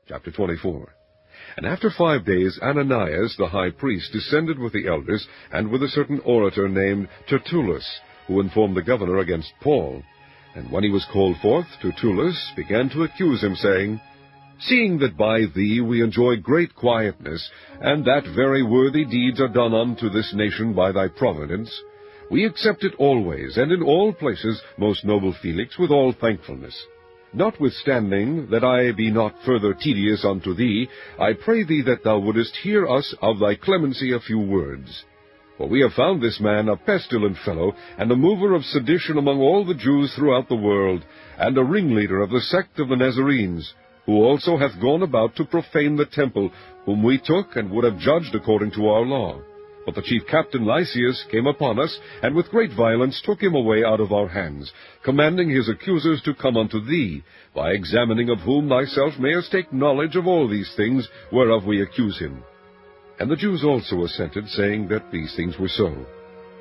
Chapter 24. And after 5 days Ananias the high priest descended with the elders, and with a certain orator named Tertullus, who informed the governor against Paul. And when he was called forth, Tertullus began to accuse him, saying, Seeing that by thee we enjoy great quietness, and that very worthy deeds are done unto this nation by thy providence, we accept it always, and in all places, most noble Felix, with all thankfulness. Notwithstanding that I be not further tedious unto thee, I pray thee that thou wouldest hear us of thy clemency a few words. For we have found this man a pestilent fellow, and a mover of sedition among all the Jews throughout the world, and a ringleader of the sect of the Nazarenes, who also hath gone about to profane the temple, whom we took and would have judged according to our law. But the chief captain Lysias came upon us, and with great violence took him away out of our hands, commanding his accusers to come unto thee, by examining of whom thyself mayest take knowledge of all these things whereof we accuse him. And the Jews also assented, saying that these things were so.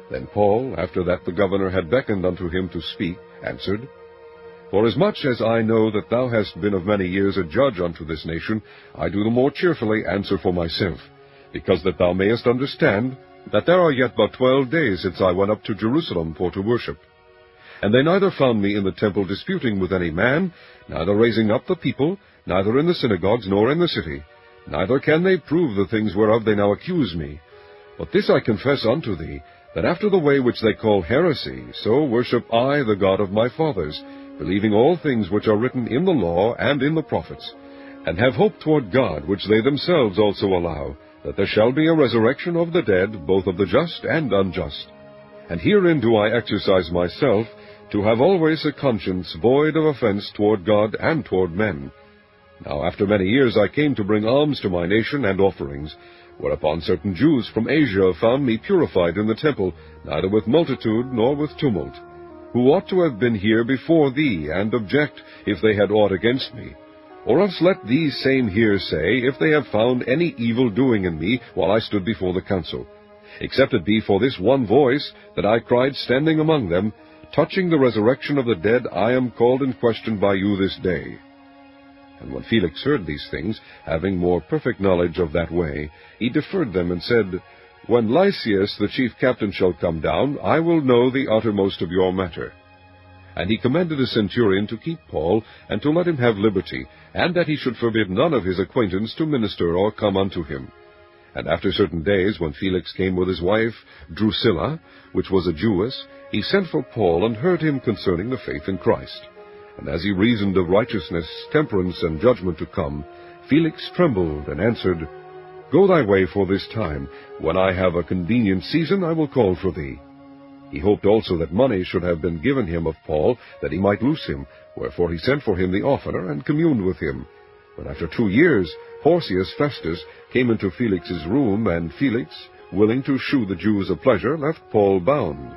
Then Paul, after that the governor had beckoned unto him to speak, answered, Forasmuch as I know that thou hast been of many years a judge unto this nation, I do the more cheerfully answer for myself, because that thou mayest understand that there are yet but 12 days since I went up to Jerusalem for to worship. And they neither found me in the temple disputing with any man, neither raising up the people, neither in the synagogues nor in the city, neither can they prove the things whereof they now accuse me. But this I confess unto thee, that after the way which they call heresy, so worship I the God of my fathers, believing all things which are written in the law and in the prophets, and have hope toward God, which they themselves also allow, that there shall be a resurrection of the dead, both of the just and unjust. And herein do I exercise myself, to have always a conscience void of offense toward God and toward men. Now after many years I came to bring alms to my nation and offerings, whereupon certain Jews from Asia found me purified in the temple, neither with multitude nor with tumult, who ought to have been here before thee, and object, if they had aught against me. Or else let these same here say, if they have found any evil doing in me while I stood before the council, except it be for this one voice, that I cried standing among them, Touching the resurrection of the dead, I am called in question by you this day. And when Felix heard these things, having more perfect knowledge of that way, he deferred them, and said, When Lysias the chief captain shall come down, I will know the uttermost of your matter. And he commanded a centurion to keep Paul, and to let him have liberty, and that he should forbid none of his acquaintance to minister or come unto him. And after certain days, when Felix came with his wife Drusilla, which was a Jewess, he sent for Paul, and heard him concerning the faith in Christ. And as he reasoned of righteousness, temperance, and judgment to come, Felix trembled, and answered, Go thy way for this time. When I have a convenient season, I will call for thee. He hoped also that money should have been given him of Paul, that he might loose him, wherefore he sent for him the oftener, and communed with him. But after 2 years, Porcius Festus came into Felix's room, and Felix, willing to shew the Jews a pleasure, left Paul bound.